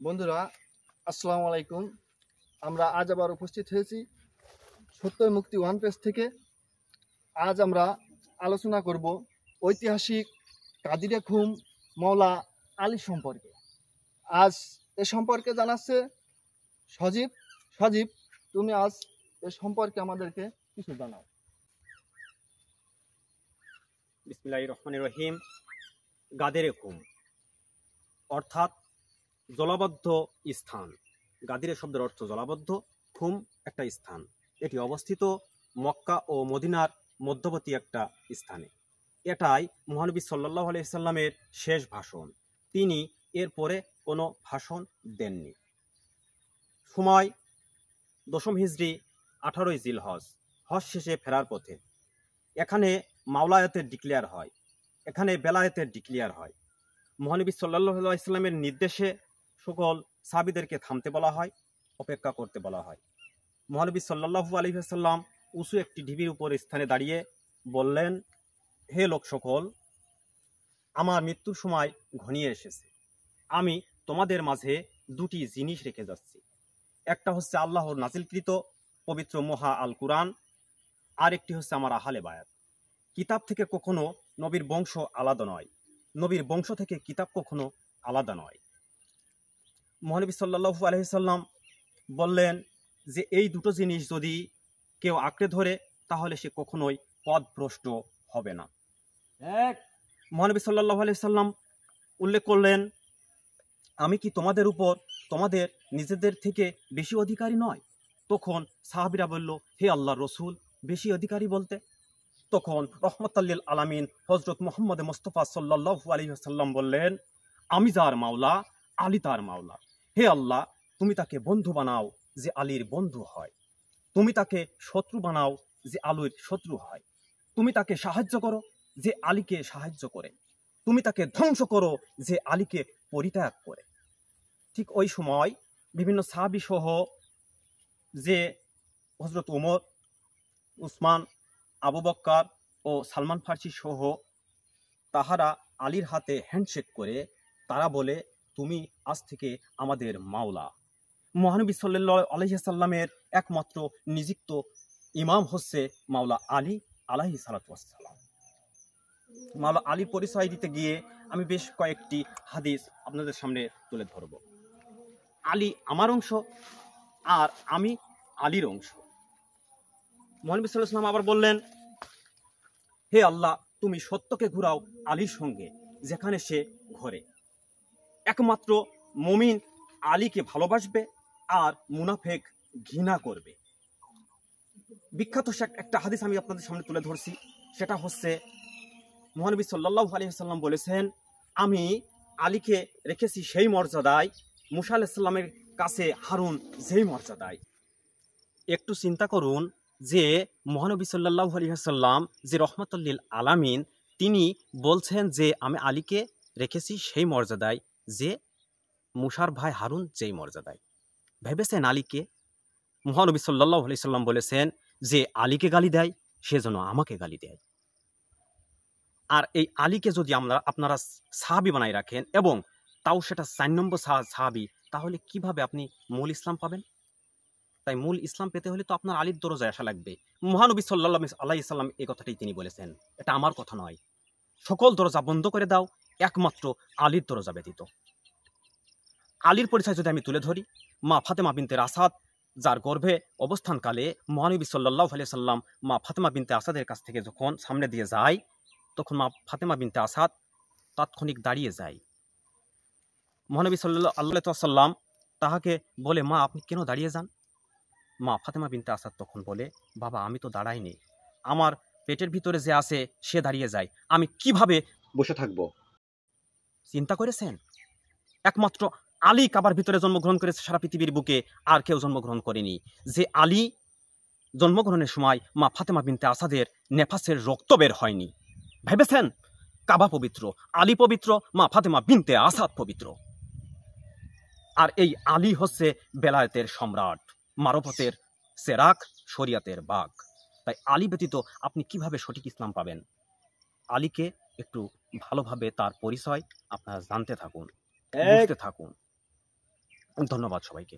বন্ধুরা, আসসালামু আলাইকুম। আমরা আজ আবার উপস্থিত হয়েছি সত্যই মুক্তি ওয়ান পেজ থেকে। আজ আমরা আলোচনা করব ঐতিহাসিক কাদিরে খুম মৌলা আলী সম্পর্কে। আজ এ সম্পর্কে জানাচ্ছে সজীব। সজীব, তুমি আজ এ সম্পর্কে আমাদেরকে কিছু জানাও। বিসমিল্লাহির রহমানির রহিম। গাদিরে খুম অর্থাৎ জলাবদ্ধ স্থান। গাদিরে শব্দের অর্থ জলাবদ্ধ, খুম একটা স্থান। এটি অবস্থিত মক্কা ও মদিনার মধ্যবর্তী একটা স্থানে। এটাই মহানবী সাল্লাল্লাহু আলাইহি সাল্লামের শেষ ভাষণ। তিনি এরপরে কোনো ভাষণ দেননি। সময় 10ম হিজরি, 18ই জিলহজ, হজ শেষে ফেরার পথে। এখানে মাওলায়াতের ডিক্লেয়ার হয়, এখানে বেলায়েতের ডিক্লেয়ার হয়। মহানবী সাল্লাল্লাহু আলাইহি সাল্লামের নির্দেশে সকল সাহাবীদেরকে থামতে বলা হয়, অপেক্ষা করতে বলা হয়। মহানবী সাল্লাল্লাহু আলাইহি সাল্লাম উঁচু একটি ঢিবির উপর স্থানে দাঁড়িয়ে বললেন, হে লোক সকল, আমার মৃত্যুর সময় ঘনিয়ে এসেছে। আমি তোমাদের মাঝে দুটি জিনিস রেখে যাচ্ছি। একটা হচ্ছে আল্লাহর নাজিলকৃত পবিত্র মহা আল কুরআন, আর একটি হচ্ছে আমার আহলে বায়াত। কিতাব থেকে কখনো নবীর বংশ আলাদা নয়, নবীর বংশ থেকে কিতাব কখনো আলাদা নয়। মহানবী সাল্লাল্লাহু আলাইহি সাল্লাম বললেন যে এই দুটো জিনিস যদি কেউ আঁকড়ে ধরে তাহলে সে কখনোই পথভ্রষ্ট হবে না। মহানবী সাল্লাল্লাহু আলাইহি সাল্লাম উল্লেখ করলেন, আমি কি তোমাদের উপর তোমাদের নিজেদের থেকে বেশি অধিকারী নয়? তখন সাহাবীরা বলল, হে আল্লাহর রসূল, বেশি অধিকারী বলতে? তখন রহমতুল্লিল আলামিন হযরত মুহাম্মদ মুস্তাফা সাল্লাল্লাহু আলাইহি ওয়াসাল্লাম বললেন, আমি যার মাওলা, আলী তার মাওলা। হে আল্লাহ, তুমি তাকে বন্ধু বানাও যে আলীর বন্ধু হয়, তুমি তাকে শত্রু বানাও যে আলীর শত্রু হয়, তুমি তাকে সাহায্য করো যে আলীকে সাহায্য করে, তুমি তাকে ধ্বংস করো যে আলীকে পরিত্যাগ করে। ঠিক ওই সময় বিভিন্ন সাহাবী সহ যে হযরত ওমর, উসমান, আবু বকর ও সালমান ফার্সি সহ তাহারা আলীর হাতে হ্যান্ডশেক করে তারা বলে, তুমি আজ থেকে আমাদের মাওলা। মহানবী সাল্লাল্লাহু আলাইহি সাল্লামের একমাত্র নিযুক্ত ইমাম হচ্ছে মাওলা আলী আলাইহিস সালাতু ওয়াস সালাম। মাওলা আলী পরিচয় দিতে গিয়ে আমি বেশ কয়েকটি হাদিস আপনাদের সামনে তুলে ধরব। আলী আমার অংশ আর আমি আলীর অংশ। মহানবী সাল্লাল্লাহু আলাইহি সাল্লাম আবার বললেন, হে আল্লাহ, তুমি সত্যকে ঘুরাও আলীর সঙ্গে যেখানে সে ঘরে। একমাত্র মুমিন আলীকে ভালোবাসবে আর মুনাফেক ঘৃণা করবে। বিখ্যাত একটা হাদিস আমি আপনাদের সামনে তুলে ধরছি। সেটা হচ্ছে মহানবী সাল্লাল্লাহু আলাইহি ওয়াসাল্লাম বলেছেন, আমি আলীকে রেখেছি সেই মর্যাদায় মুসা আলাইহিস সালামের কাছে হারুন যেই মর্যাদায়। একটু চিন্তা করুন যে মহানবী সাল্লাল্লাহু আলাইহি ওয়াসাল্লাম যে রহমাতুল্লিল আলামিন, তিনি বলছেন যে আমি আলীকে রেখেছি সেই মর্যাদায় যে মুসার ভাই হারুন যেই মর্যাদায়। ভেবেছেন আলীকে? মহানবী সাল্লাল্লাহু আলাইহি ওয়াসাল্লাম বলেছেন যে আলীকে গালি দেয় সে যেন আমাকে গালি দেয়। আর এই আলীকে যদি আপনারা সাহাবী বানাই রাখেন এবং তাও সেটা 4 নম্বর সাহাবী, তাহলে কিভাবে আপনি মূল ইসলাম পাবেন? তাই মূল ইসলাম পেতে হলে তো আপনার আলীর দরজায় আসা লাগবে। মহানবী সাল্লাল্লাহু আলাইহি সাল্লাম এই কথাটাই তিনি বলেছেন। এটা আমার কথা নয়। সকল দরজা বন্ধ করে দাও একমাত্র আলীর দরজা ব্যতীত। আলীর পরিচয় যদি আমি তুলে ধরি, মা ফাতেমা বিনতে আসাদ যার গর্ভে অবস্থানকালে মহানবী সাল্লাল্লাহু আলাইহি সাল্লাম মা ফাতেমা বিনতে আসাদের কাছ থেকে যখন সামনে দিয়ে যায়, তখন মা ফাতেমা বিনতে আসাদ তাৎক্ষণিক দাঁড়িয়ে যায়। মহানবী সাল্লাল্লাহু আলাইহি ওয়াসাল্লাম তাহাকে বলে, মা আপনি কেন দাঁড়িয়ে যান? মা ফাতেমা বিনতে আসাদ তখন বলে, বাবা আমি তো দাঁড়াইনি, আমার পেটের ভিতরে যে আছে সে দাঁড়িয়ে যায়, আমি কিভাবে বসে থাকব? চিন্তা করেছেন? একমাত্র আলী কাবার ভিতরে জন্মগ্রহণ করেছে সারা পৃথিবীর বুকে, আর কেউ জন্মগ্রহণ করেনি। যে আলী জন্মগ্রহণের সময় মা ফাতেমা বিনতে আসাদের নেফাসের রক্ত বের হয়নি। ভেবেছেন? কাবা পবিত্র, আলী পবিত্র, মা ফাতেমা বিনতে আসাদ পবিত্র। আর এই আলী হচ্ছে বেলায়েতের সম্রাট, মারফতের সেরাক, শরিয়াতের বাগ। তাই আলী ব্যতীত আপনি কিভাবে সঠিক ইসলাম পাবেন? আলীকে একটু ভালোভাবে তার পরিচয় আপনারা জানতে থাকুন, বুঝতে থাকুন। ধন্যবাদ সবাইকে।